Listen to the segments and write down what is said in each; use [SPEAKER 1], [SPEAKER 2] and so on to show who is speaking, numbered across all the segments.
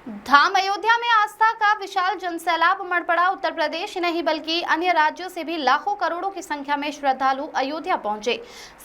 [SPEAKER 1] धाम अयोध्या में आस्था का विशाल जनसैलाब उमड़ पड़ा। उत्तर प्रदेश नहीं बल्कि अन्य राज्यों से भी लाखों करोड़ों की संख्या में श्रद्धालु अयोध्या पहुंचे।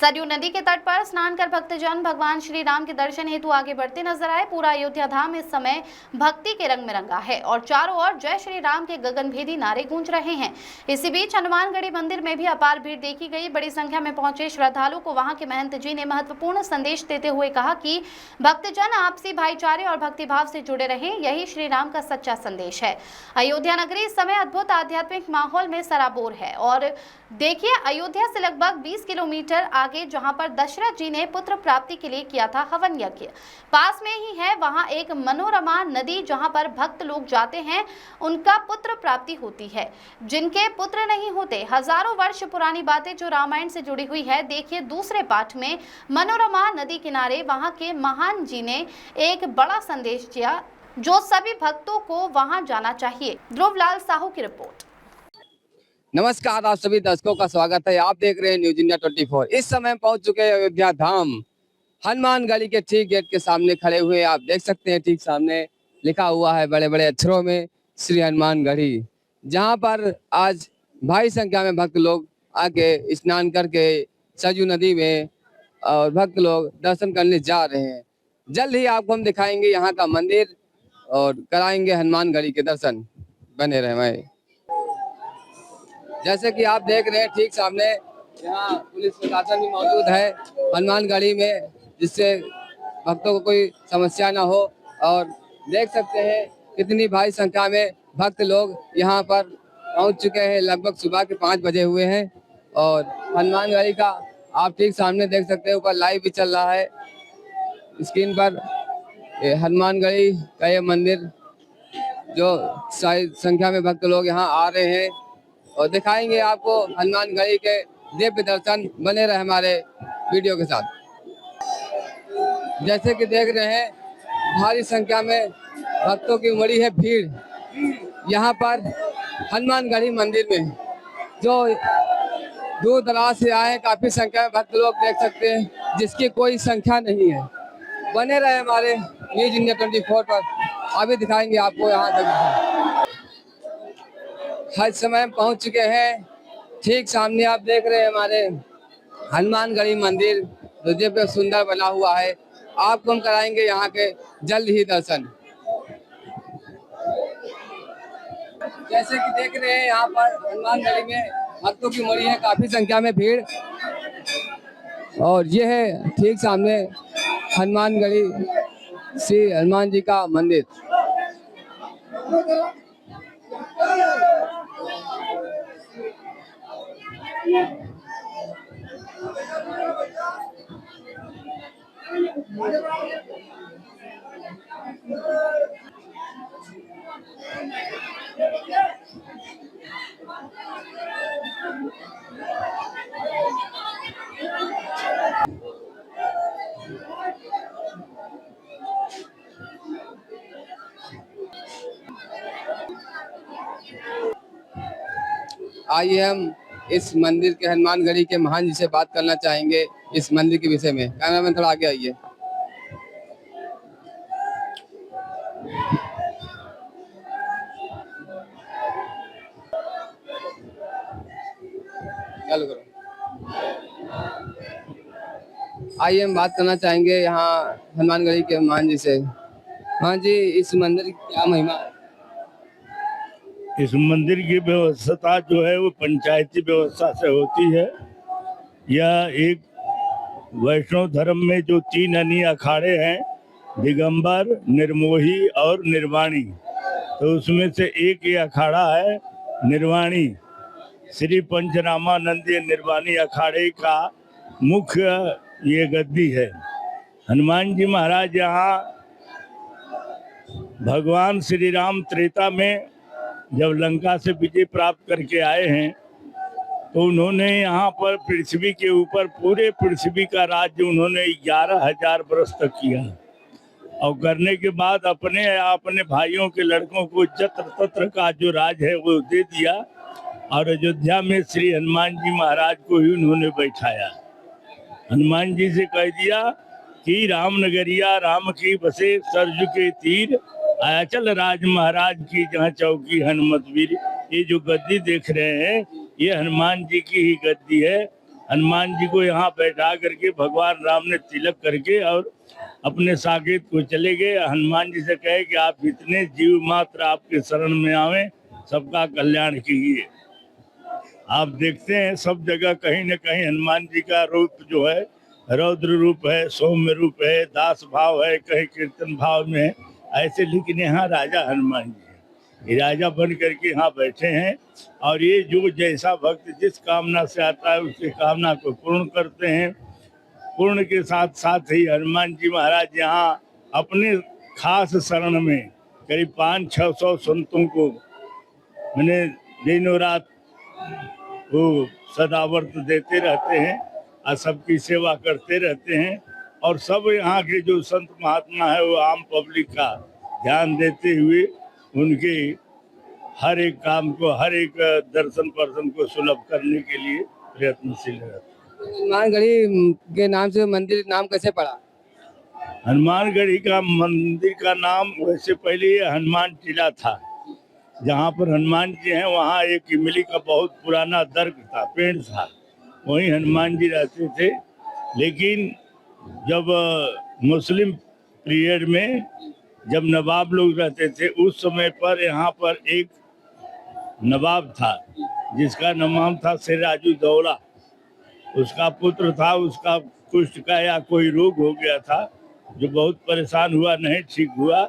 [SPEAKER 1] सरयू नदी के तट पर स्नान कर भक्तजन भगवान श्री राम के दर्शन हेतु आगे बढ़ते नजर आए। पूरा अयोध्या धाम इस समय भक्ति के रंग में रंगा है और चारों ओर जय श्री राम के गगनभेदी नारे गूंज रहे हैं। इसी बीच हनुमानगढ़ी मंदिर में भी अपार भीड़ देखी गई। बड़ी संख्या में पहुंचे श्रद्धालु को वहां के महंत जी ने महत्वपूर्ण संदेश देते हुए कहा कि भक्तजन आपसी भाईचारे और भक्तिभाव से जुड़े रहे, यही श्री राम का सच्चा संदेश है। अयोध्या नगरी इस समय अद्भुत आध्यात्मिक माहौल में सराबोर है। और देखिए, अयोध्या से लगभग 20 किलोमीटर आगे जहां पर दशरथ जी ने पुत्र प्राप्ति के लिए किया था हवन यज्ञ, पास में ही है वहां एक मनोरमा नदी जहां पर भक्त लोग जाते हैं, उनका पुत्र प्राप्ति होती है। जिनके पुत्र नहीं होते, हजारों वर्ष पुरानी बातें जो रामायण से जुड़ी हुई है। देखिए दूसरे पाठ में मनोरमा नदी किनारे वहां के महान जी ने एक बड़ा संदेश दिया जो सभी भक्तों को वहां जाना चाहिए। ध्रुवलाल साहू की रिपोर्ट।
[SPEAKER 2] नमस्कार, आप सभी दर्शकों का स्वागत है। आप देख रहे हैं न्यूज इंडिया 24। इस समय पहुंच चुके हैं अयोध्या धाम। हनुमानगढ़ी के ठीक गेट के सामने खड़े हुए आप देख सकते हैं, ठीक सामने लिखा हुआ है बड़े बड़े अक्षरों में श्री हनुमानगढ़ी, जहां पर आज भारी संख्या में भक्त लोग आके स्नान करके सरयू नदी में और भक्त लोग दर्शन करने जा रहे हैं। जल्द ही आपको हम दिखाएंगे यहाँ का मंदिर और कराएंगे हनुमानगढ़ी के दर्शन। बने रहे भाई। जैसे कि आप देख रहे हैं, ठीक सामने यहाँ पुलिस प्रशासन भी मौजूद है हनुमानगढ़ी में, जिससे भक्तों को कोई समस्या ना हो। और देख सकते हैं कितनी भारी संख्या में भक्त लोग यहाँ पर पहुँच चुके हैं। लगभग सुबह के 5 बजे हुए हैं और हनुमानगढ़ी का आप ठीक सामने देख सकते हैं, ऊपर लाइव भी चल रहा है स्क्रीन पर। हनुमानगढ़ी का ये मंदिर जो संख्या में भक्त लोग यहाँ आ रहे हैं और दिखाएंगे आपको हनुमानगढ़ी के दिव्य दर्शन। बने रहे हमारे वीडियो के साथ। जैसे कि देख रहे हैं, भारी संख्या में भक्तों की उमड़ी है भीड़ यहाँ पर हनुमानगढ़ी मंदिर में, जो दूर दराज से आए हैं। काफी संख्या में भक्त लोग देख सकते हैं, जिसकी कोई संख्या नहीं है। बने रहे हमारे न्यूज इंडिया 24 पर, अभी दिखाएंगे आपको यहाँ तक। हर समय पहुँच चुके हैं। ठीक सामने आप देख रहे हैं हमारे हनुमानगढ़ी मंदिर, जो दिव्य सुंदर बना हुआ है। आपको हम कराएंगे यहाँ के जल्द ही दर्शन। जैसे कि देख रहे हैं, यहाँ पर हनुमानगढ़ी में भक्तों की उमड़ी है काफी संख्या में भीड़। और ये है ठीक सामने हनुमानगढ़ी श्री हनुमान जी का मंदिर। आइए हम इस मंदिर के हनुमानगढ़ी के महान जी से बात करना चाहेंगे इस मंदिर के विषय में। कैमरामैन थोड़ा आगे आइए। चालू करो। आइए हम बात करना चाहेंगे यहाँ हनुमानगढ़ी के महान जी से। हाँ जी, इस मंदिर की क्या महिमा है?
[SPEAKER 3] इस मंदिर की व्यवस्था जो है वो पंचायती व्यवस्था से होती है। यह एक वैष्णव धर्म में जो 3 अन्य अखाड़े हैं, दिगंबर, निर्मोही और निर्वाणी, तो उसमें से एक ये अखाड़ा है निर्वाणी। श्री पंचरामानंदीय निर्वाणी अखाड़े का मुख्य ये गद्दी है। हनुमान जी महाराज यहाँ भगवान श्री राम त्रेता में जब लंका से विजय प्राप्त करके आए हैं, तो उन्होंने यहाँ पर पृथ्वी के ऊपर पूरे पृथ्वी का राज्य उन्होंने 11,000 वर्ष तक किया। और करने के बाद अपने भाइयों के लड़कों को जत्र तत्र का जो राज है वो दे दिया और अयोध्या में श्री हनुमान जी महाराज को ही उन्होंने बैठाया। हनुमान जी से कह दिया कि राम नगरिया राम की बसे सरजू के तीर, अचल राज महाराज की जहाँ चौकी हनुमत वीर। ये जो गद्दी देख रहे हैं ये हनुमान जी की ही गद्दी है। हनुमान जी को यहाँ बैठा करके भगवान राम ने तिलक करके और अपने साकेत को चले गए। हनुमान जी से कहे कि आप जितने जीव मात्र आपके शरण में आवे सबका कल्याण कीजिए। आप देखते हैं सब जगह कहीं न कहीं हनुमान जी का रूप जो है रौद्र रूप है, सौम्य रूप है, दास भाव है, कहीं कीर्तन भाव में है ऐसे। लेकिन यहाँ राजा हनुमान जी है, ये राजा बन करके यहाँ बैठे हैं और ये जो जैसा भक्त जिस कामना से आता है उसकी कामना को पूर्ण करते हैं। पूर्ण के साथ साथ ही हनुमान जी महाराज यहाँ अपने खास शरण में करीब 500-600 संतों को मैंने दिनों रात वो सदावर्त देते रहते हैं और सबकी सेवा करते रहते हैं। और सब यहाँ के जो संत महात्मा है वो आम पब्लिक का ध्यान देते हुए उनके हर एक काम को, हर एक दर्शन पर्सन को सुलभ करने के लिए प्रयत्नशील रहते हैं।
[SPEAKER 2] हनुमानगढ़ी के नाम से मंदिर नाम कैसे पड़ा?
[SPEAKER 3] हनुमानगढ़ी का मंदिर का नाम वैसे पहले ये हनुमान टीला था। जहाँ पर हनुमान जी हैं वहाँ एक इमली का बहुत पुराना दर्ग था, पेड़ था, वहीं हनुमान जी रहते थे। लेकिन जब मुस्लिम पीरियड में जब नवाब लोग रहते थे उस समय पर यहाँ पर एक नवाब था जिसका नाम था सिराजुद्दौला। उसका पुत्र था, उसका कुष्ठ का या कोई रोग हो गया था जो बहुत परेशान हुआ, नहीं ठीक हुआ।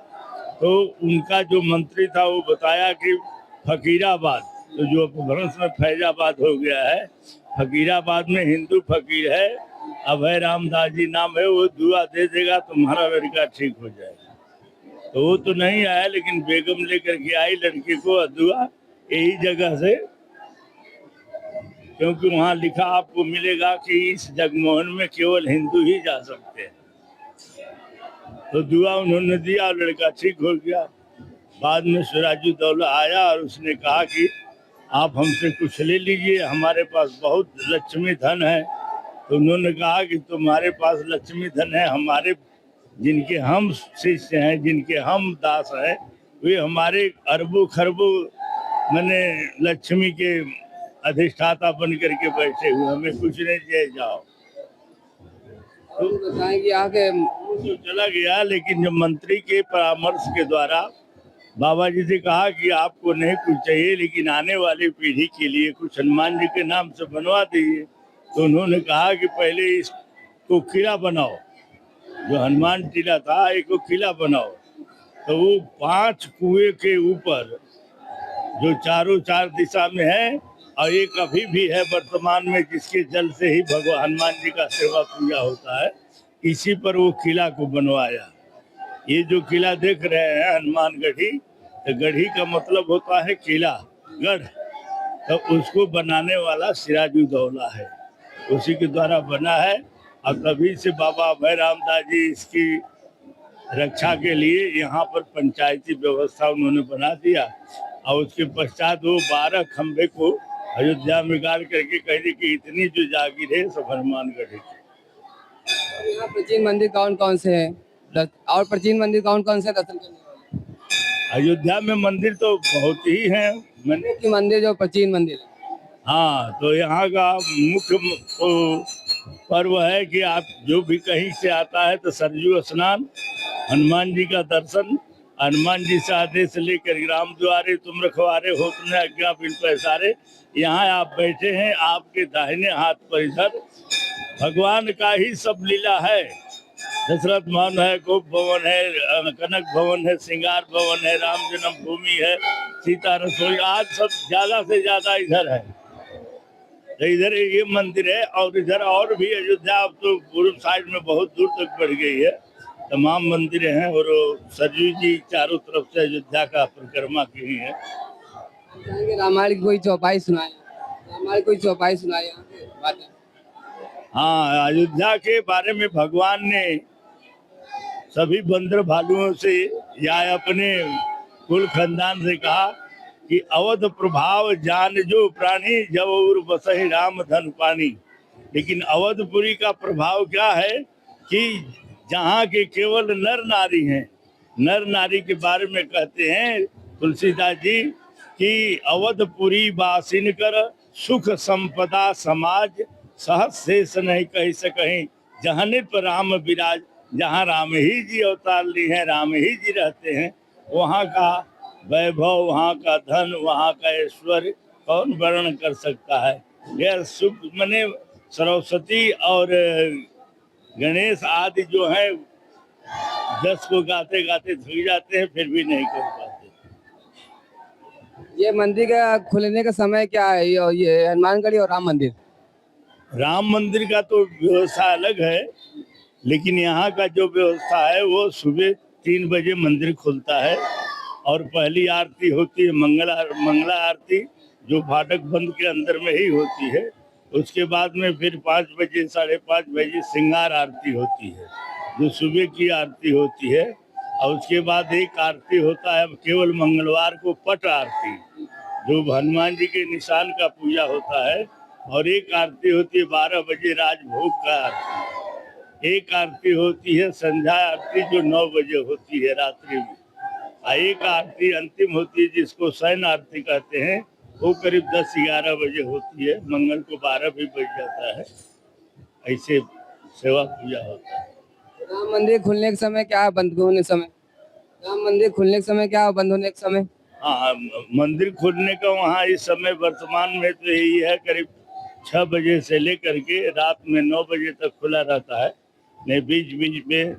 [SPEAKER 3] तो उनका जो मंत्री था वो बताया कि फकीराबाद, तो जो भ्रंश में फैजाबाद हो गया है, फकीराबाद में हिंदू फकीर है अभय रामदास जी नाम है, वो दुआ दे देगा तुम्हारा लड़का ठीक हो जाएगा। तो वो तो नहीं आया लेकिन बेगम लेकर के आई लड़के को दुआ यही जगह से, क्योंकि वहाँ लिखा आपको मिलेगा कि इस जगमोहन में केवल हिंदू ही जा सकते हैं। तो दुआ उन्होंने दिया और लड़का ठीक हो गया। बाद में सिराजुद्दौला आया और उसने कहा कि आप हमसे कुछ ले लीजिए, हमारे पास बहुत लक्ष्मी धन है। तो उन्होंने कहा कि तुम्हारे पास लक्ष्मी धन है, हमारे जिनके हम शिष्य हैं, जिनके हम दास हैं, वे हमारे अरबों खरबों मैंने लक्ष्मी के अधिष्ठाता बन करके बैठे हुए, हमें कुछ नहीं दिए, जाओ।
[SPEAKER 2] तो बताएं कि यहाँ के
[SPEAKER 3] तो चला गया। लेकिन जब मंत्री के परामर्श के द्वारा बाबा जी से कहा कि आपको नहीं कुछ चाहिए लेकिन आने वाली पीढ़ी के लिए कुछ हनुमान जी के नाम से बनवा दीजिए, तो उन्होंने कहा कि पहले इसको किला बनाओ, जो हनुमान टीला था एक किला बनाओ। तो वो 5 कुएं के ऊपर जो चारों चार दिशा में है और एक अभी भी है वर्तमान में, जिसके जल से ही भगवान हनुमान जी का सेवा पूजा होता है, इसी पर वो किला को बनवाया। ये जो किला देख रहे हैं हनुमानगढ़ी, तो गढ़ी का मतलब होता है किला, गढ़। तो उसको बनाने वाला सिराजुद्दौला है, उसी के द्वारा बना है। और तभी से बाबा अभय रामदास जी इसकी रक्षा के लिए यहाँ पर पंचायती व्यवस्था उन्होंने बना दिया। और उसके पश्चात वो 12 खंबे को अयोध्या में गाड़ करके कह दी कि इतनी जो जागीर है सब हनुमानगढ़ की।
[SPEAKER 2] यहाँ प्राचीन मंदिर कौन कौन से हैं और प्राचीन मंदिर कौन कौन से दर्शन करने वाले?
[SPEAKER 3] अयोध्या में मंदिर तो बहुत ही हैं, मैंने
[SPEAKER 2] कि मंदिर जो प्राचीन मंदिर है।
[SPEAKER 3] हाँ, तो यहाँ का मुख्य पर्व है कि आप जो भी कहीं से आता है तो सरयू स्नान, हनुमान जी का दर्शन, हनुमान जी से आदेश लेकर राम द्वारे तुम रखवारे हो तुमने आज्ञा बिन पैसारे। यहाँ आप बैठे हैं, आपके दाहिने हाथ पर इधर भगवान का ही सब लीला है। दशरथ भवन है, गोप भवन है, कनक भवन है, श्रृंगार भवन है, राम जन्म भूमि है, सीता रसोई, आज सब ज्यादा से ज्यादा इधर है। तो इधर ये मंदिर है और इधर और भी अयोध्या अब तो पूर्व साइड में बहुत दूर तक बढ़ गई है, तमाम मंदिर हैं। और सरयू जी चारों तरफ से अयोध्या का परिक्रमा की है।
[SPEAKER 2] रामायण की कोई चौपाई सुनाए, रामायण कोई चौपाई सुनाए यहाँ के बातें।
[SPEAKER 3] हाँ, अयोध्या के बारे में भगवान ने सभी बंदर भालुओं से या अपने कुल खानदान से कहा कि अवध प्रभाव जान जो प्राणी जब उर बसहि राम धन पानी। लेकिन अवधपुरी का प्रभाव क्या है कि जहाँ के केवल नर नारी हैं, नर नारी के बारे में कहते हैं तुलसीदास जी कि अवधपुरी बासिन कर सुख संपदा समाज सहज शेष नहीं कही सकहीं जहने पर राम विराज। जहाँ राम ही जी अवतार ली हैं, राम ही जी रहते हैं, वहाँ का वैभव, वहाँ का धन, वहाँ का ऐश्वर्य कौन वर्णन कर सकता है। यह सुख मने सरस्वती और गणेश आदि जो है 10 को गाते गाते थक जाते हैं, फिर भी नहीं कर पाते।
[SPEAKER 2] ये मंदिर का खुलने का समय क्या है? ये हनुमानगढ़ी और राम मंदिर।
[SPEAKER 3] राम मंदिर का तो व्यवस्था अलग है, लेकिन यहाँ का जो व्यवस्था है वो सुबह 3 बजे मंदिर खुलता है और पहली आरती होती है मंगला आरती, जो फाटक बंद के अंदर में ही होती है। उसके बाद में फिर 5 बजे 5:30 बजे श्रृंगार आरती होती है, जो सुबह की आरती होती है। और उसके बाद एक आरती होता है केवल मंगलवार को, पट आरती, जो हनुमान जी के निशान का पूजा होता है। और एक आरती होती है 12 बजे राजभोग का आरती। एक आरती होती है संध्या आरती, जो 9 बजे होती है रात्रि में। एक आरती अंतिम होती है जिसको शयन आरती कहते हैं, वो करीब 10-11 बजे होती है। मंगल को 12 भी बज जाता है। ऐसे सेवा पूजा होता है।
[SPEAKER 2] राम मंदिर खुलने के समय क्या है, बंद होने समय? राम मंदिर खुलने के समय क्या है, बंद होने के समय?
[SPEAKER 3] हाँ, मंदिर खोलने का वहाँ इस समय वर्तमान में तो यही है, करीब 6 बजे से लेकर के रात में 9 बजे तक खुला रहता है। नहीं, बीच बीच में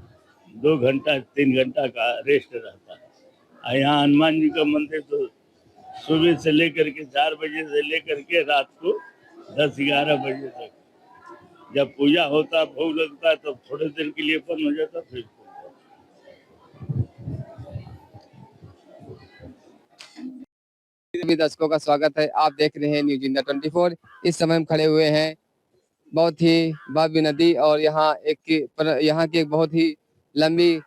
[SPEAKER 3] 2 घंटा 3 घंटा का रेस्ट रहता है। यहाँ हनुमान जी का मंदिर तो सुबह से लेकर के 4 बजे से लेकर के रात को 10-11 बजे तक, जब पूजा होता, भोग लगता है, तब थोड़े देर के लिए बंद हो जाता, फिर
[SPEAKER 2] सभी दर्शकों का स्वागत है। आप देख रहे हैं न्यूज़ इंडिया 24। इस समय हम खड़े हुए हैं बहुत ही भव्य नदी, और यहाँ की एक बहुत ही लंबी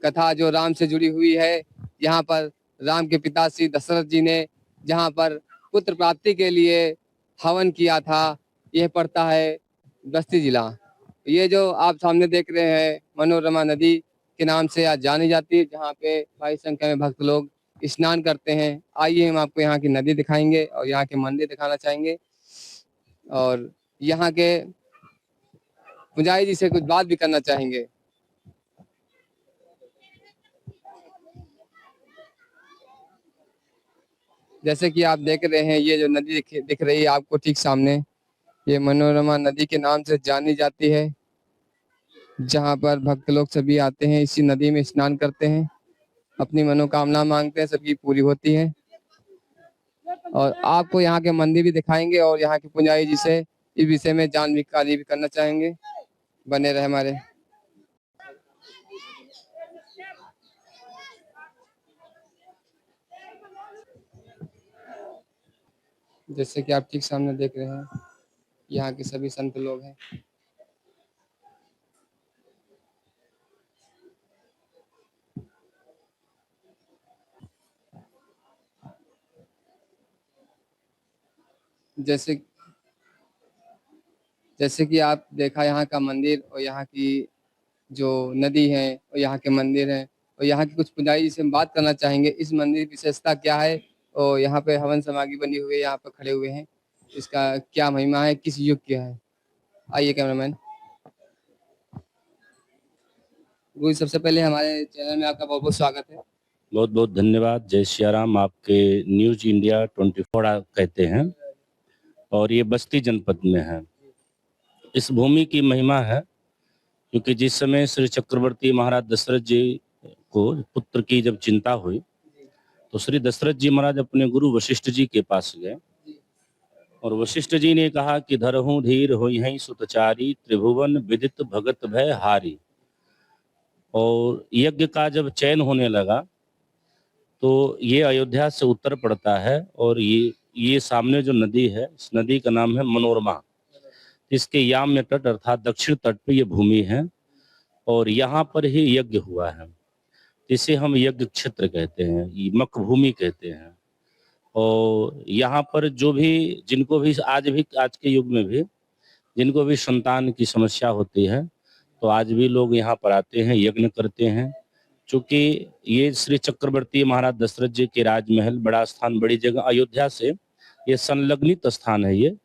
[SPEAKER 2] कथा जो राम से जुड़ी हुई है। यहाँ पर राम के पिता श्री दशरथ जी ने जहाँ पर पुत्र प्राप्ति के लिए हवन किया था, यह पड़ता है बस्ती जिला। ये जो आप सामने देख रहे हैं मनोरमा नदी के नाम से आज जानी जाती है, जहाँ पे भारी संख्या में भक्त लोग स्नान करते हैं। आइए हम आपको यहाँ की नदी दिखाएंगे और यहाँ के मंदिर दिखाना चाहेंगे, और यहाँ के पुजारी जी से कुछ बात भी करना चाहेंगे। जैसे कि आप देख रहे हैं, ये जो नदी दिख रही है आपको ठीक सामने, ये मनोरमा नदी के नाम से जानी जाती है, जहाँ पर भक्त लोग सभी आते हैं, इसी नदी में स्नान करते हैं, अपनी मनोकामना मांगते हैं, सबकी पूरी होती है। और आपको यहाँ के मंदिर भी दिखाएंगे और यहाँ के पुजारी जी से इस विषय में जानकारी भी करना चाहेंगे। बने रहे हमारे। जैसे कि आप ठीक सामने देख रहे हैं, यहाँ के सभी संत लोग हैं। जैसे कि आप देखा यहाँ का मंदिर और यहाँ की जो नदी है और यहाँ के मंदिर हैं, और यहाँ के कुछ पुजारी से हम बात करना चाहेंगे। इस मंदिर की विशेषता क्या है, और यहाँ पे हवन समाधि बनी हुई है, यहाँ पे खड़े हुए हैं, इसका क्या महिमा है, किस युग क्या है। आइए कैमरामैन। गुरु, सबसे पहले हमारे चैनल में आपका बहुत बहुत स्वागत है।
[SPEAKER 4] बहुत बहुत धन्यवाद। जय सियाराम। आपके न्यूज इंडिया 24 कहते हैं, और ये बस्ती जनपद में है। इस भूमि की महिमा है क्योंकि जिस समय श्री चक्रवर्ती महाराज दशरथ जी को पुत्र की जब चिंता हुई, तो श्री दशरथ जी महाराज अपने गुरु वशिष्ठ जी के पास गए, और वशिष्ठ जी ने कहा कि धरहूं धीर होई सुतचारी, त्रिभुवन विदित भगत भय हारी। और यज्ञ का जब चयन होने लगा तो ये अयोध्या से उत्तर पड़ता है, और ये सामने जो नदी है, इस नदी का नाम है मनोरमा। इसके याम्य तट अर्थात दक्षिण तट पे ये भूमि है, और यहाँ पर ही यज्ञ हुआ है। इसे हम यज्ञ क्षेत्र कहते हैं, ये मक भूमि कहते हैं। और यहाँ पर जो भी जिनको भी आज के युग में भी जिनको भी संतान की समस्या होती है, तो आज भी लोग यहाँ पर आते हैं, यज्ञ करते हैं, चूंकि ये श्री चक्रवर्ती महाराज दशरथ जी के राजमहल, बड़ा स्थान, बड़ी जगह अयोध्या से ये संलग्नित स्थान है। ये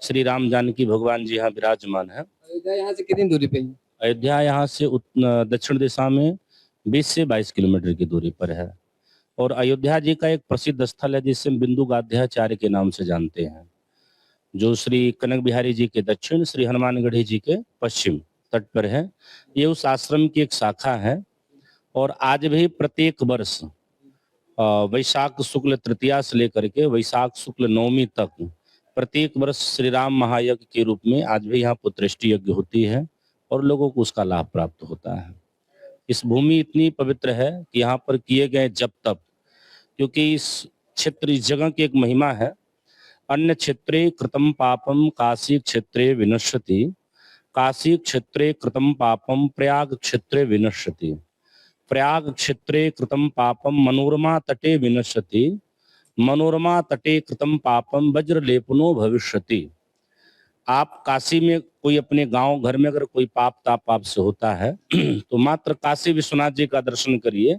[SPEAKER 4] श्री राम जानकी भगवान जी यहाँ विराजमान है।
[SPEAKER 2] अयोध्या यहाँ से कितनी दूरी पे है?
[SPEAKER 4] अयोध्या यहाँ से दक्षिण दिशा में 20 से 22 किलोमीटर की दूरी पर है। और अयोध्या जी का एक प्रसिद्ध स्थल है जिसे हम बिंदु गाध्याचार्य के नाम से जानते हैं, जो श्री कनक बिहारी जी के दक्षिण, श्री हनुमानगढ़ी जी के पश्चिम तट पर है। ये उस आश्रम की एक शाखा है। और आज भी प्रत्येक वर्ष वैशाख शुक्ल तृतीया से लेकर के वैशाख शुक्ल नवमी तक प्रत्येक वर्ष श्री राम महायज्ञ के रूप में आज भी यहाँ पुत्रेष्टि यज्ञ होती है और लोगों को उसका लाभ प्राप्त होता है। इस भूमि इतनी पवित्र है कि यहाँ पर किए गए जप तप, क्योंकि इस क्षेत्र, इस जगह की एक महिमा है। अन्य क्षेत्रे कृतम पापम काशी क्षेत्रे विनश्यति, काशी क्षेत्रे कृतम पापम प्रयाग क्षेत्रे विनश्यति, प्रयाग क्षेत्रे कृतम पापम मनोरमा तटे विनश्यति, मनोरमा तटे कृतम पापम वज्रलेपनो भविष्यति। आप काशी में कोई अपने गांव घर में अगर कोई पाप ताप आपसे होता है तो मात्र काशी विश्वनाथ जी का दर्शन करिए,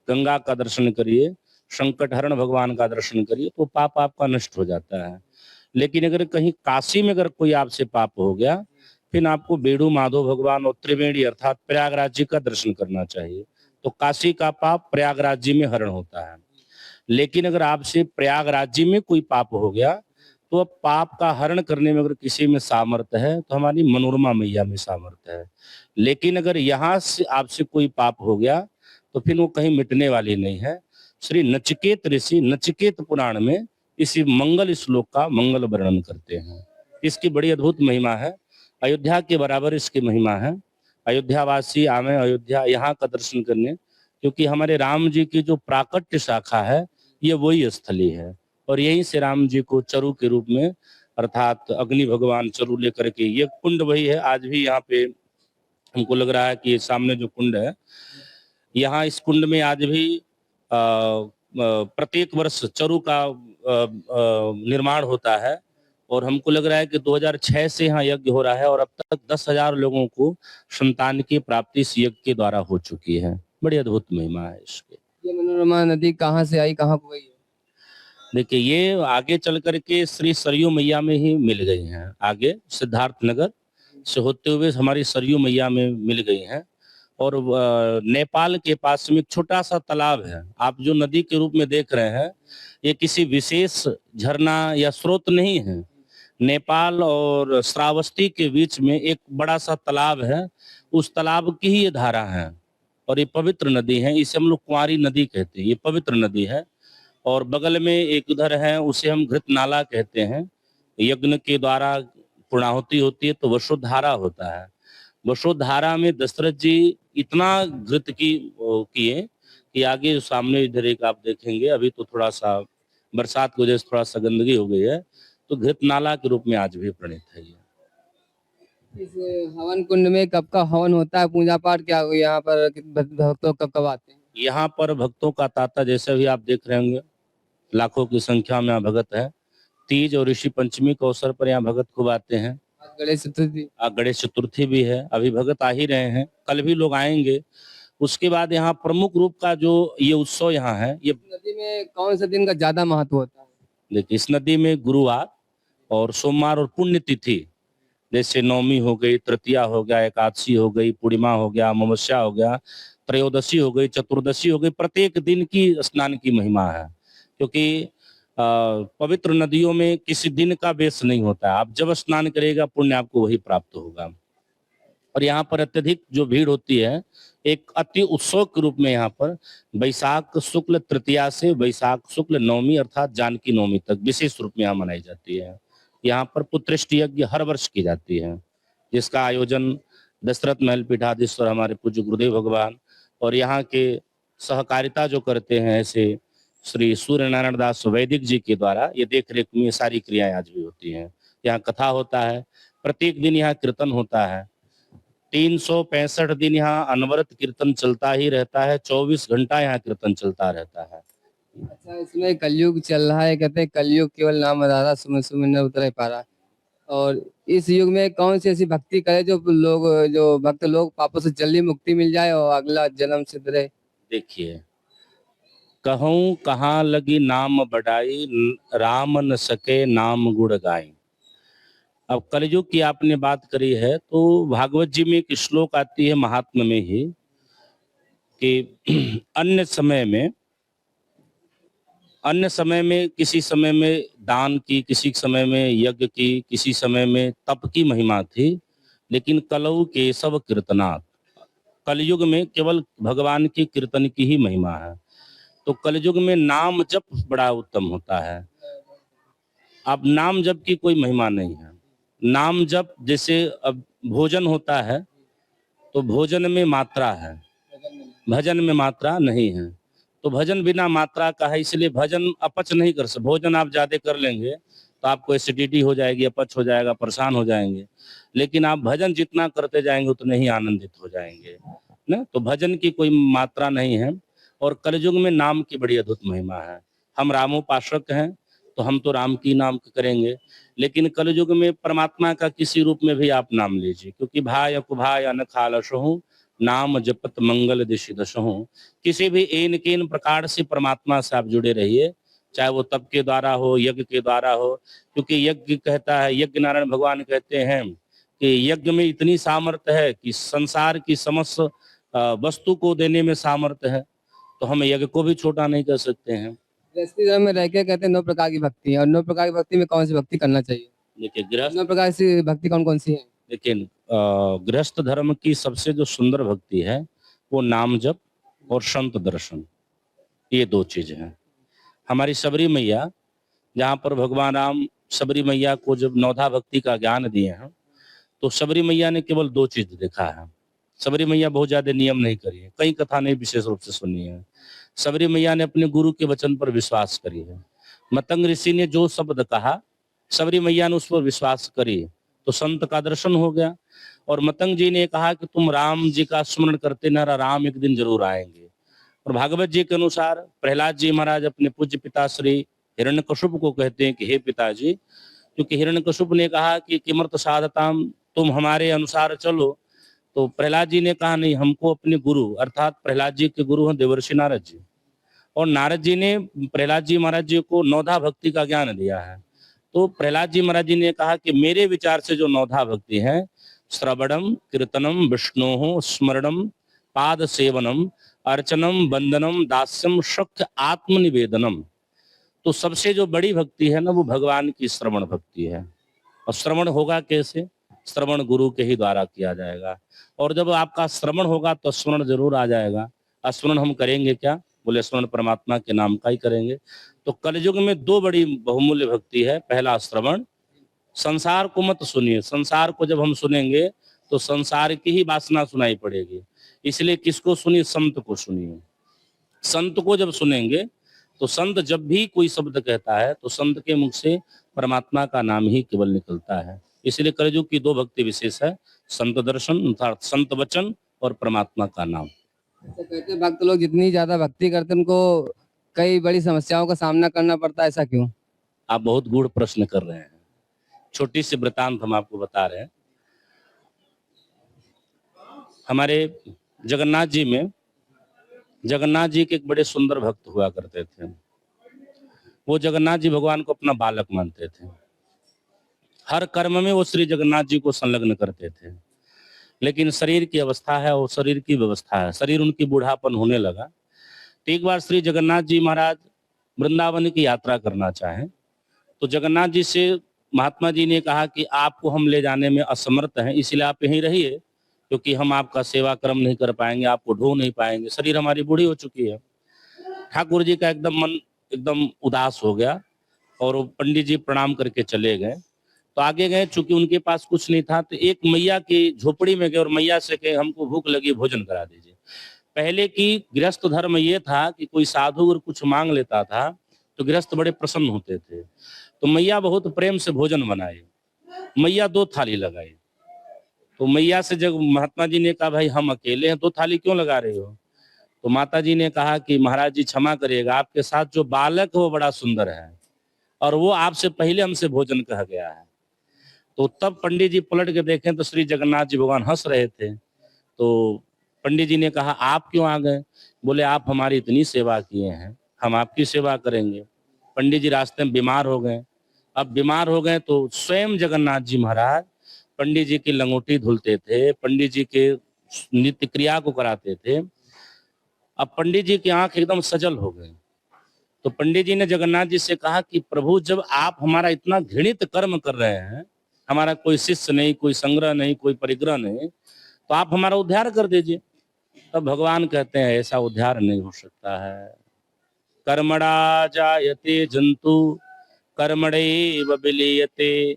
[SPEAKER 4] गंगा का दर्शन करिए, संकट हरण भगवान का दर्शन करिए, तो पाप आपका नष्ट हो जाता है। लेकिन अगर कहीं काशी में अगर कोई आपसे पाप हो गया, फिर आपको बेड़ू माधव भगवान और त्रिवेणी अर्थात प्रयागराज जी का दर्शन करना चाहिए। तो काशी का पाप प्रयागराज जी में हरण होता है। लेकिन अगर आपसे प्रयागराज जी में कोई पाप हो गया, तो अब पाप का हरण करने में अगर किसी में सामर्थ्य है तो हमारी मनोरमा मैया में सामर्थ्य है। लेकिन अगर यहाँ से आपसे कोई पाप हो गया तो फिर वो कहीं मिटने वाली नहीं है। श्री नचिकेत ऋषि नचिकेत पुराण में इसी मंगल श्लोक का मंगल वर्णन करते हैं। इसकी बड़ी अद्भुत महिमा है। अयोध्या के बराबर इसकी महिमा है। अयोध्यावासी आवे अयोध्या यहाँ का दर्शन करने, क्योंकि हमारे राम जी की जो प्राकट्य शाखा है ये वही स्थली है। और यहीं से राम जी को चरु के रूप में अर्थात अग्नि भगवान चरु लेकर के, ये कुंड वही है। आज भी यहाँ पे हमको लग रहा है कि सामने जो कुंड है, यहाँ इस कुंड में आज भी प्रत्येक वर्ष चरु का निर्माण होता है। और हमको लग रहा है कि 2006 से यहाँ यज्ञ हो रहा है और अब तक 10,000 लोगों को संतान की प्राप्ति इस यज्ञ के द्वारा हो चुकी है। बड़ी अद्भुत महिमा है इसके।
[SPEAKER 2] ये मनोरमा नदी कहाँ से आई, कहाँ को गई है?
[SPEAKER 4] देखिए, ये आगे चल करके श्री सरयू मैया में ही मिल गई हैं। आगे सिद्धार्थ नगर से होते हुए हमारी सरयू मैया में मिल गई हैं। और नेपाल के पास में एक छोटा सा तालाब है। आप जो नदी के रूप में देख रहे हैं, ये किसी विशेष झरना या स्रोत नहीं है। नेपाल और श्रावस्ती के बीच में एक बड़ा सा तालाब है। उस तालाब की ही ये धारा है और ये पवित्र नदी है। इसे हम लोग कुंवारी नदी कहते हैं। ये पवित्र नदी है। और बगल में एक उधर है, उसे हम घृत नाला कहते हैं। यज्ञ के द्वारा पूर्णाहुति होती है तो वसुधारा होता है। वसुधारा में दशरथ जी इतना घृत किए कि आगे सामने इधर एक आप देखेंगे, अभी तो थोड़ा सा बरसात की वजह से थोड़ा सा गंदगी हो गई है, तो घृत नाला के रूप में आज भी प्रणीत है ये।
[SPEAKER 2] इस हवन कुंड में कब का हवन होता है, पूजा पाठ क्या यहाँ पर भक्तों कब कब आते हैं?
[SPEAKER 4] यहाँ पर भक्तों का तांता जैसे भी आप देख रहे होंगे, लाखों की संख्या में यहाँ भगत है। तीज और ऋषि पंचमी के अवसर पर यहाँ भगत खूब आते हैं।
[SPEAKER 2] गणेश चतुर्थी,
[SPEAKER 4] गणेश चतुर्थी भी है, अभी भगत आ ही रहे हैं, कल भी लोग आएंगे। उसके बाद यहाँ प्रमुख रूप का जो ये उत्सव यहाँ है, ये
[SPEAKER 2] नदी में कौन सा दिन का ज्यादा महत्व होता है?
[SPEAKER 4] देखिए, इस नदी में गुरुवार और सोमवार और पुण्य तिथि, जैसे नवमी हो गई, तृतीया हो गया, एकादशी हो गई, पूर्णिमा हो गया, अमावस्या हो गया, त्रयोदशी हो गई, चतुर्दशी हो गई, प्रत्येक दिन की स्नान की महिमा है। क्योंकि पवित्र नदियों में किसी दिन का बेस नहीं होता है। आप जब स्नान करेगा पुण्य आपको वही प्राप्त होगा। और यहाँ पर अत्यधिक जो भीड़ होती है, एक अति उत्सव के रूप में यहाँ पर वैशाख शुक्ल तृतीया से वैशाख शुक्ल नवमी अर्थात जानकी नवमी तक विशेष रूप में यहाँ मनाई जाती है। यहाँ पर पुत्रेष्टि यज्ञ हर वर्ष की जाती है, जिसका आयोजन दशरथ महल पीठाधीश्वर हमारे पूज्य गुरुदेव भगवान और यहाँ के सहकारिता जो करते हैं ऐसे श्री सूर्य नारायण दास वैदिक जी के द्वारा ये देख रेख में सारी क्रियाएं आज भी होती हैं। यहाँ कथा होता है, प्रत्येक दिन यहाँ कीर्तन होता है। 365 दिन यहाँ अनवरत कीर्तन चलता ही रहता है। 24 घंटा यहाँ कीर्तन चलता रहता है।
[SPEAKER 2] अच्छा, इसमें कलयुग चल रहा है, कहते हैं कलयुग केवल नाम आधारा सुमिर सुमिर न उतर पा रहा। और इस युग में कौन सी ऐसी भक्ति करे जो भक्त लोग पापों से जल्दी मुक्ति मिल जाए और अगला जन्म सिद्ध रहे?
[SPEAKER 4] देखिए, कहूँ कहाँ लगी नाम बढ़ाई, राम न सके नाम गुण गाई। अब कलयुग की आपने बात करी है, तो भागवत जी में एक श्लोक आती है महात्म्य में ही कि अन्य समय में किसी समय में दान की, किसी समय में यज्ञ की, किसी समय में तप की महिमा थी, लेकिन कलौ केशव कीर्तनात्, कलयुग में केवल भगवान की कीर्तन की ही महिमा है। तो कलयुग में नाम जप बड़ा उत्तम होता है। अब नाम जप की कोई महिमा नहीं है। नाम जप जैसे अब भोजन होता है, तो भोजन में मात्रा है, भजन में मात्रा नहीं है। तो भजन बिना मात्रा का है, इसलिए भजन अपच नहीं कर सकते। भोजन आप ज्यादा कर लेंगे तो आपको एसिडिटी हो जाएगी, अपच हो जाएगा, परेशान हो जाएंगे। लेकिन आप भजन जितना करते जाएंगे उतने ही आनंदित हो जाएंगे ना। तो भजन की कोई मात्रा नहीं है। और कलयुग में नाम की बड़ी अद्भुत महिमा है। हम रामोपासक हैं तो हम तो राम की नाम करेंगे, लेकिन कलयुग में परमात्मा का किसी रूप में भी आप नाम लीजिए, क्योंकि भाय कुभाय अन खालसहु नाम जपत मंगल दिशि दशहु। किसी भी एन केन प्रकार से परमात्मा से आप जुड़े रहिए, चाहे वो तप के द्वारा हो, यज्ञ के द्वारा हो। क्योंकि यज्ञ कहता है, यज्ञ नारायण भगवान कहते हैं कि यज्ञ में इतनी सामर्थ्य है कि संसार की समस्त वस्तु को देने में सामर्थ्य है। तो हम यज्ञ को भी छोटा नहीं कर सकते हैं।
[SPEAKER 2] गृहस्थी धर्म में रह के कहते हैं 9 प्रकार की भक्ति है, और 9 प्रकार की भक्ति में कौन सी भक्ति करना चाहिए?
[SPEAKER 4] देखिए गृहस्थ
[SPEAKER 2] 9 प्रकार की भक्ति कौन कौन सी है?
[SPEAKER 4] लेकिन गृहस्थ धर्म की सबसे जो सुंदर भक्ति है वो नाम जप और संत दर्शन, ये 2 चीज हैं। हमारी सबरी मैया, जहाँ पर भगवान राम सबरी मैया को जब नौधा भक्ति का ज्ञान दिए हैं, तो सबरी मैया ने केवल 2 चीज देखा है। सबरी मैया बहुत ज्यादा नियम नहीं करी है, कई कथा नहीं विशेष रूप से सुनी है। सबरी मैया ने अपने गुरु के वचन पर विश्वास करी है। मतंग ऋषि ने जो शब्द कहा, सबरी मैया ने उस पर विश्वास करी, तो संत का दर्शन हो गया। और मतंग जी ने कहा कि तुम राम जी का स्मरण करते न, राम एक दिन जरूर आएंगे। और भागवत जी के अनुसार प्रहलाद जी महाराज अपने पूज्य पिता श्री हिरण्यकशिपु को कहते हैं कि हे पिताजी, क्योंकि हिरण्यकशिपु ने कहा कि किमर्थ साधताम, तुम हमारे अनुसार चलो। तो प्रहलाद जी ने कहा नहीं, हमको अपने गुरु, अर्थात प्रहलाद जी के गुरु हैं देवर्षि नारद जी, और नारद जी ने प्रहलाद जी महाराज जी को नौधा भक्ति का ज्ञान दिया है। तो प्रहलाद जी महाराज जी ने कहा कि मेरे विचार से जो नौधा भक्ति है, श्रवणम कीर्तनम विष्णु स्मरणम पाद सेवनम अर्चनम वंदनम दास्यम शक्य आत्मनिवेदनम। तो सबसे जो बड़ी भक्ति है ना, वो भगवान की श्रवण भक्ति है। और श्रवण होगा कैसे? श्रवण गुरु के ही द्वारा किया जाएगा। और जब आपका श्रवण होगा तो स्मरण जरूर आ जाएगा। स्मरण हम करेंगे क्या? बोले स्मरण परमात्मा के नाम का ही करेंगे। तो कलयुग में 2 बड़ी बहुमूल्य भक्ति है। पहला श्रवण, संसार को मत सुनिए। संसार को जब हम सुनेंगे तो संसार की ही वासना सुनाई पड़ेगी। इसलिए किसको सुनिए? संत को सुनिए। संत को जब सुनेंगे तो संत जब भी कोई शब्द कहता है तो संत के मुख से परमात्मा का नाम ही केवल निकलता है। इसलिए कलयुग की 2 भक्ति विशेष है, संत दर्शन अर्थात संत वचन और परमात्मा का नाम।
[SPEAKER 2] तो कहते हैं भक्त लोग जितनी ज्यादा भक्ति करते हैं उनको कई बड़ी समस्याओं का सामना करना पड़ता है, ऐसा क्यों?
[SPEAKER 4] आप बहुत गूढ़ प्रश्न कर रहे हैं। छोटी सी वृतांत हम आपको बता रहे हैं। हमारे जगन्नाथ जी में, जगन्नाथ जी के एक बड़े सुंदर भक्त हुआ करते थे। वो जगन्नाथ जी भगवान को अपना बालक मानते थे। हर कर्म में वो श्री जगन्नाथ जी को संलग्न करते थे। लेकिन शरीर की अवस्था है और शरीर की व्यवस्था है, शरीर उनकी बूढ़ापन होने लगा। तो एक बार श्री जगन्नाथ जी महाराज वृंदावन की यात्रा करना चाहें, तो जगन्नाथ जी से महात्मा जी ने कहा कि आपको हम ले जाने में असमर्थ हैं, इसलिए आप यहीं रहिए, क्योंकि हम आपका सेवा कर्म नहीं कर पाएंगे, आपको ढो नहीं पाएंगे, शरीर हमारी बूढ़ी हो चुकी है। ठाकुर जी का एकदम मन एकदम उदास हो गया और वो पंडित जी प्रणाम करके चले गए। तो आगे गए, चूंकि उनके पास कुछ नहीं था, तो एक मैया की झोपड़ी में गए और मैया से कहे हमको भूख लगी, भोजन करा दीजिए। पहले की गृहस्थ धर्म ये था कि कोई साधु अगर कुछ मांग लेता था तो गृहस्थ बड़े प्रसन्न होते थे। तो मैया बहुत प्रेम से भोजन बनाए, मैया 2 थाली लगाई। तो मैया से जब महात्मा जी ने कहा भाई हम अकेले हैं, 2 थाली क्यों लगा रहे हो? तो माता जी ने कहा कि महाराज जी क्षमा करिएगा, आपके साथ जो बालक है वो बड़ा सुंदर है और वो आपसे पहले हमसे भोजन कह गया है। तो तब पंडित जी पलट के देखें तो श्री जगन्नाथ जी भगवान हंस रहे थे। तो पंडित जी ने कहा आप क्यों आ गए? बोले आप हमारी इतनी सेवा किए हैं, हम आपकी सेवा करेंगे। पंडित जी रास्ते में बीमार हो गए। अब बीमार हो गए तो स्वयं जगन्नाथ जी महाराज पंडित जी की लंगोटी धुलते थे, पंडित जी के नित्य क्रिया को कराते थे। अब पंडित जी की आंख एकदम सजल हो गई। तो पंडित जी ने जगन्नाथ जी से कहा कि प्रभु, जब आप हमारा इतना घृणित कर्म कर रहे हैं, हमारा कोई शिष्य नहीं, कोई संग्रह नहीं, कोई परिग्रह नहीं, तो आप हमारा उद्धार कर दीजिए। तब भगवान कहते हैं ऐसा उद्धार नहीं हो सकता है। कर्मणा जायते जंतु कर्मणैव विलीयते,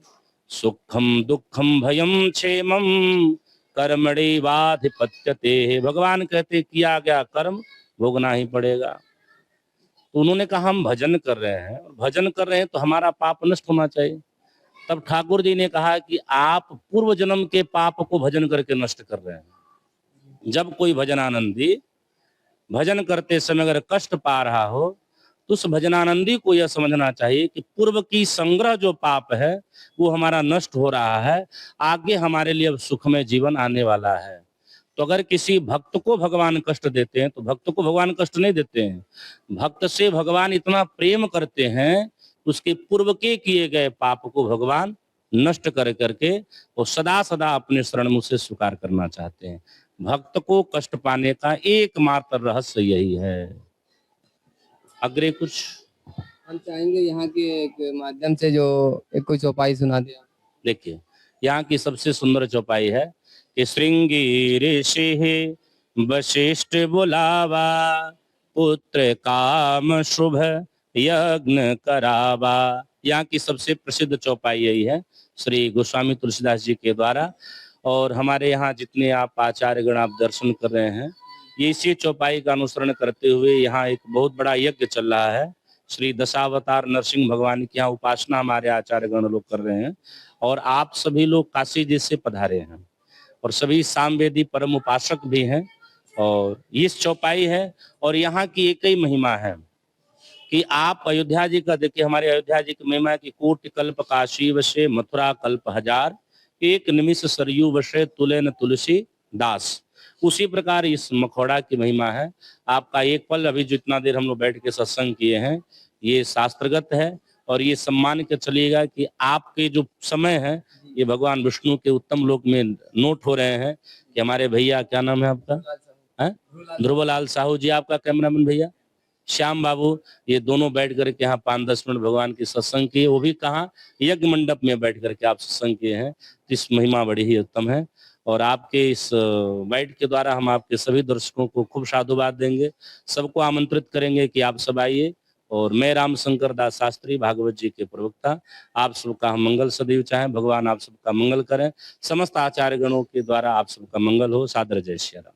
[SPEAKER 4] सुखम दुखम भयम क्षेमम कर्मणैवाधिपत्यते। भगवान कहते किया गया कर्म भोगना ही पड़ेगा। तो उन्होंने कहा हम भजन कर रहे हैं, भजन कर रहे हैं तो हमारा पाप नष्ट होना चाहिए। तब ठाकुर जी ने कहा कि आप पूर्व जन्म के पाप को भजन करके नष्ट कर रहे हैं। जब कोई भजनानंदी भजन करते समय अगर कष्ट पा रहा हो तो उस भजनानंदी को यह समझना चाहिए कि पूर्व की संग्रह जो पाप है वो हमारा नष्ट हो रहा है, आगे हमारे लिए अब सुखमय जीवन आने वाला है। तो अगर किसी भक्त को भगवान कष्ट देते हैं तो भक्त को भगवान कष्ट नहीं देते हैं। भक्त से भगवान इतना प्रेम करते हैं, उसके पूर्व के किए गए पाप को भगवान नष्ट कर करके वो सदा सदा अपने शरण मुझ से स्वीकार करना चाहते हैं। भक्त को कष्ट पाने का एकमात्र रहस्य यही है। अग्रे कुछ
[SPEAKER 2] हम चाहेंगे यहाँ के एक माध्यम से जो एक कोई चौपाई सुना दिया।
[SPEAKER 4] देखिए, यहाँ की सबसे सुंदर चौपाई है कि श्रृंगी ऋषि वशिष्ठ बुलावा, पुत्र काम शुभ यज्ञ करावा। यहाँ की सबसे प्रसिद्ध चौपाई यही है श्री गोस्वामी तुलसीदास जी के द्वारा। और हमारे यहाँ जितने आप आचार्यगण आप दर्शन कर रहे हैं, ये इसी चौपाई का अनुसरण करते हुए यहाँ एक बहुत बड़ा यज्ञ चल रहा है। श्री दशावतार नरसिंह भगवान की यहाँ उपासना हमारे आचार्यगण लोग कर रहे हैं। और आप सभी लोग काशी जी से पधारे हैं और सभी सामवेदी परम उपासक भी हैं। और इस चौपाई है और यहाँ की एक ही महिमा है कि आप अयोध्या जी का देखिए, हमारे अयोध्या जी की महिमा है कि कोटि कल्प काशी वशे मथुरा कल्प हजार, एक निमिष सरयू वशे तुले न तुलसी दास। उसी प्रकार इस मखौड़ा की महिमा है। आपका एक पल अभी जितना देर हम लोग बैठ के सत्संग किए हैं ये शास्त्रगत है। और ये सम्मान के चलिएगा कि आपके जो समय है ये भगवान विष्णु के उत्तम लोक में नोट हो रहे हैं कि हमारे भैया, क्या नाम है आपका? ध्रुवलाल साहू जी, आपका कैमरामैन भैया श्याम बाबू, ये दोनों बैठ करके यहाँ 5-10 मिनट भगवान की सत्संग किए। वो भी कहाँ? यज्ञ मंडप में बैठ करके आप सत्संग किए हैं। इस महिमा बड़ी ही उत्तम है। और आपके इस बाइट के द्वारा हम आपके सभी दर्शकों को खूब साधुवाद देंगे, सबको आमंत्रित करेंगे कि आप सब आइए। और मैं राम शंकर दास शास्त्री, भागवत जी के प्रवक्ता, आप सबका हम मंगल सदैव चाहें। भगवान आप सबका मंगल करें। समस्त आचार्य गणों के द्वारा आप सबका मंगल हो। सादर जय श्री राम।